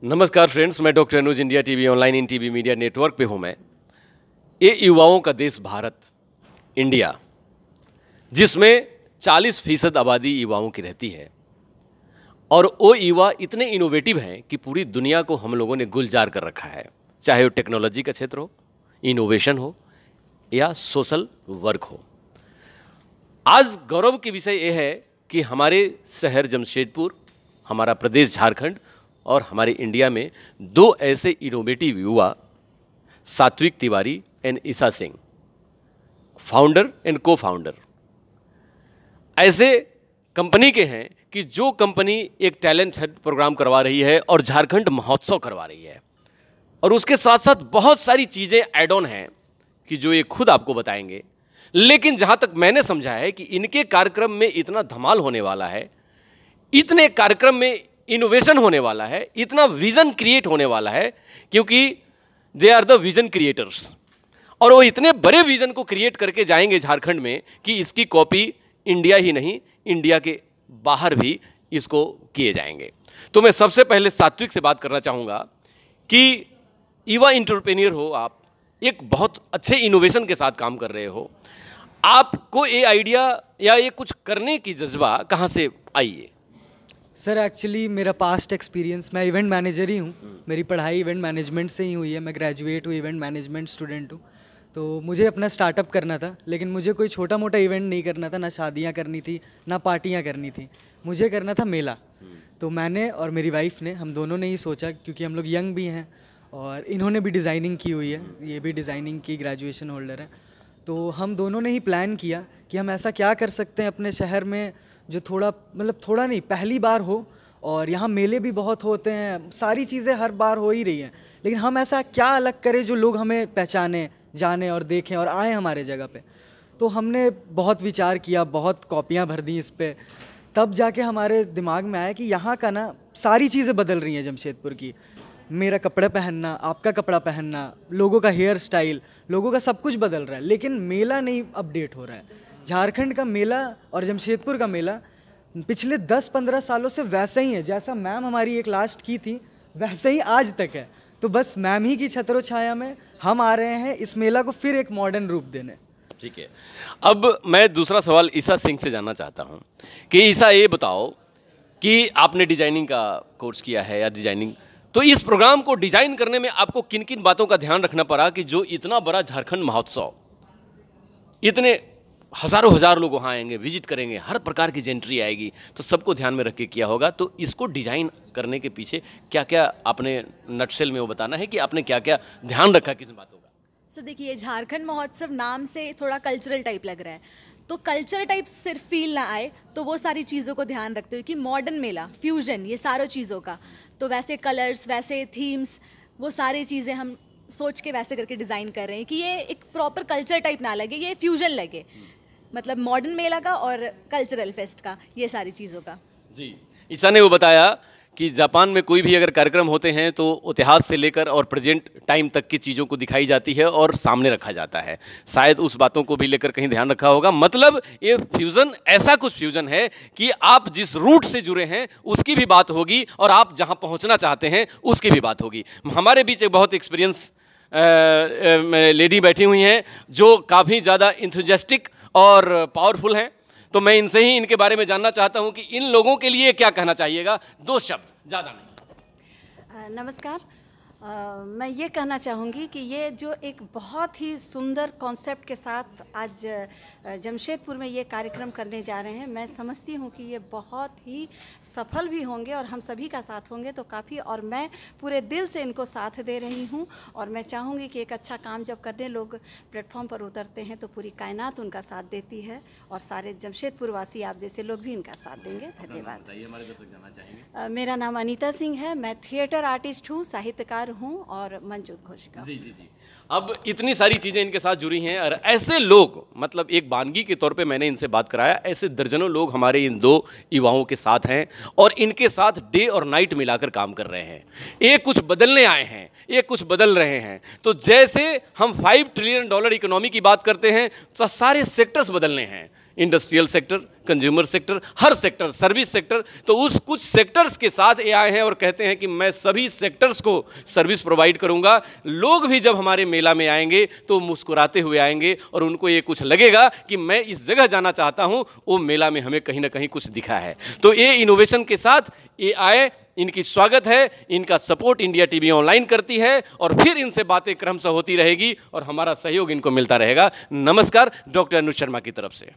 नमस्कार फ्रेंड्स, मैं doctor Anuj, India TV online in TV media network पे हूँ मैं। ये युवाओं का देश भारत, इंडिया, जिसमें 40% आबादी युवाओं की रहती है और वो युवा इतने इनोवेटिव हैं कि पूरी दुनिया को हम लोगों ने गुलजार कर रखा है, चाहे वो टेक्नोलॉजी का क्षेत्र हो, इनोवेशन हो या सोशल वर्क हो। आज गौरव की विषय ये है कि हमारे शहर जमशेदपुर, हमारा प्रदेश झारखंड और हमारे इंडिया में दो ऐसे इनोवेटिव युवा, सात्विक Tiwari and Isa Singh, founder and को फाउंडर, ऐसे कंपनी के हैं कि जो कंपनी एक टैलेंट हंट प्रोग्राम करवा रही है और झारखंड महोत्सव करवा रही है, और उसके साथ साथ बहुत सारी चीज़ें ऐड ऑन हैं कि जो ये खुद आपको बताएंगे। लेकिन जहाँ तक मैंने समझा है कि इनके कार्यक्रम में इतना धमाल होने वाला है, इतने कार्यक्रम में इनोवेशन होने वाला है, इतना विजन क्रिएट होने वाला है, क्योंकि they are the vision creators, और वो इतने बड़े विजन को क्रिएट करके जाएंगे झारखंड में कि इसकी कॉपी इंडिया ही नहीं, इंडिया के बाहर भी इसको किए जाएंगे। तो मैं सबसे पहले सात्विक से बात करना चाहूँगा कि युवा एंटरप्रेन्योर हो आप, एक बहुत अच्छे इनोवेशन के साथ काम कर रहे हो, आपको ये आइडिया या ये कुछ करने की जज्बा कहाँ से आई है? सर एक्चुअली मेरा पास्ट एक्सपीरियंस, मैं इवेंट मैनेजर ही हूँ। मेरी पढ़ाई इवेंट मैनेजमेंट से ही हुई है। मैं ग्रेजुएट हूँ, इवेंट मैनेजमेंट स्टूडेंट हूँ। तो मुझे अपना स्टार्टअप करना था, लेकिन मुझे कोई छोटा मोटा इवेंट नहीं करना था, ना शादियाँ करनी थी, ना पार्टियाँ करनी थी, मुझे करना था मेला। तो मैंने और मेरी वाइफ ने, हम दोनों ने ही सोचा, क्योंकि हम लोग यंग भी हैं और इन्होंने भी डिज़ाइनिंग की हुई है, ये भी डिज़ाइनिंग की ग्रेजुएशन होल्डर है। तो हम दोनों ने ही प्लान किया कि हम ऐसा क्या कर सकते हैं अपने शहर में जो थोड़ा, मतलब थोड़ा नहीं, पहली बार हो, और यहाँ मेले भी बहुत होते हैं, सारी चीज़ें हर बार हो ही रही हैं, लेकिन हम ऐसा क्या अलग करें जो लोग हमें पहचाने, जाने और देखें और आए हमारे जगह पे। तो हमने बहुत विचार किया, बहुत कॉपियाँ भर दी इस पर, तब जाके हमारे दिमाग में आया कि यहाँ का ना सारी चीज़ें बदल रही हैं जमशेदपुर की। मेरा कपड़ा पहनना, आपका कपड़ा पहनना, लोगों का हेयर स्टाइल, लोगों का सब कुछ बदल रहा है, लेकिन मेला नहीं अपडेट हो रहा है। झारखंड का मेला और जमशेदपुर का मेला पिछले 10-15 सालों से वैसा ही है, जैसा मैम हमारी एक लास्ट की थी वैसे ही आज तक है। तो बस मैम ही की छत्रो छाया में हम आ रहे हैं इस मेला को फिर एक मॉडर्न रूप देने। ठीक है, अब मैं दूसरा सवाल ईसा सिंह से जानना चाहता हूँ कि ईसा, ये बताओ कि आपने डिजाइनिंग का कोर्स किया है या डिजाइनिंग, तो इस प्रोग्राम को डिजाइन करने में आपको किन किन बातों का ध्यान रखना पड़ा कि जो इतना बड़ा झारखंड महोत्सव, इतने हज़ारों हज़ार लोग वहाँ आएंगे, विजिट करेंगे, हर प्रकार की एंट्री आएगी, तो सबको ध्यान में रख के किया होगा। तो इसको डिज़ाइन करने के पीछे क्या क्या आपने नटशेल में वो बताना है कि आपने क्या क्या ध्यान रखा किस बातों का? सर देखिए, झारखंड महोत्सव नाम से थोड़ा कल्चरल टाइप लग रहा है, तो कल्चरल टाइप सिर्फ फील ना आए, तो वो सारी चीज़ों को ध्यान रखते हुए कि मॉडर्न मेला, फ्यूजन, ये सारों चीज़ों का, तो वैसे कलर्स, वैसे थीम्स, वो सारी चीज़ें हम सोच के वैसे करके डिज़ाइन कर रहे हैं कि ये एक प्रॉपर कल्चर टाइप ना लगे, ये फ्यूजन लगे, मतलब मॉडर्न मेला का और कल्चरल फेस्ट का, ये सारी चीज़ों का। जी, ईसा ने वो बताया कि जापान में कोई भी अगर कार्यक्रम होते हैं तो इतिहास से लेकर और प्रेजेंट टाइम तक की चीज़ों को दिखाई जाती है और सामने रखा जाता है। शायद उस बातों को भी लेकर कहीं ध्यान रखा होगा। मतलब ये फ्यूज़न ऐसा कुछ फ्यूज़न है कि आप जिस रूट से जुड़े हैं उसकी भी बात होगी और आप जहां पहुंचना चाहते हैं उसकी भी बात होगी। हमारे बीच एक बहुत एक्सपीरियंस लेडी बैठी हुई हैं जो काफ़ी ज़्यादा इंथुजियास्टिक और पावरफुल हैं, तो मैं इनसे ही इनके बारे में जानना चाहता हूं कि इन लोगों के लिए क्या कहना चाहिएगा, 2 शब्द, ज़्यादा नहीं। नमस्कार। मैं ये कहना चाहूँगी कि ये जो एक बहुत ही सुंदर कॉन्सेप्ट के साथ आज जमशेदपुर में ये कार्यक्रम करने जा रहे हैं, मैं समझती हूँ कि ये बहुत ही सफल भी होंगे और हम सभी का साथ होंगे तो काफ़ी, और मैं पूरे दिल से इनको साथ दे रही हूँ। और मैं चाहूँगी कि एक अच्छा काम जब करने लोग प्लेटफॉर्म पर उतरते हैं तो पूरी कायनात उनका साथ देती है, और सारे जमशेदपुर वासी आप जैसे लोग भी इनका साथ देंगे। धन्यवाद। मेरा नाम अनीता सिंह है, मैं थिएटर आर्टिस्ट हूँ, साहित्यकार हूँ और मंच उद्घोषिका। जी जी जी। अब इतनी सारी चीज़ें इनके साथ जुड़ी हैं और ऐसे लोग, मतलब एक वानगी के तौर पे मैंने इनसे बात कराया, ऐसे दर्जनों लोग हमारे इन 2 युवाओं के साथ हैं और इनके साथ डे और नाइट मिलाकर काम कर रहे हैं। एक कुछ बदलने आए हैं, एक कुछ बदल रहे हैं। तो जैसे हम $5 ट्रिलियन इकोनॉमी की बात करते हैं तो सारे सेक्टर्स बदलने हैं, इंडस्ट्रियल सेक्टर, कंज्यूमर सेक्टर, हर सेक्टर, सर्विस सेक्टर, तो उस कुछ सेक्टर्स के साथ ये आए हैं और कहते हैं कि मैं सभी सेक्टर्स को सर्विस प्रोवाइड करूंगा। लोग भी जब हमारे मेला में आएंगे तो मुस्कुराते हुए आएंगे और उनको ये कुछ लगेगा कि मैं इस जगह जाना चाहता हूं, वो मेला में हमें कहीं ना कहीं कुछ दिखा है। तो ये इनोवेशन के साथ ये आए, इनकी स्वागत है, इनका सपोर्ट इंडिया टीवी ऑनलाइन करती है और फिर इनसे बातें क्रमशः होती रहेगी और हमारा सहयोग इनको मिलता रहेगा। नमस्कार, डॉक्टर अनुज शर्मा की तरफ से।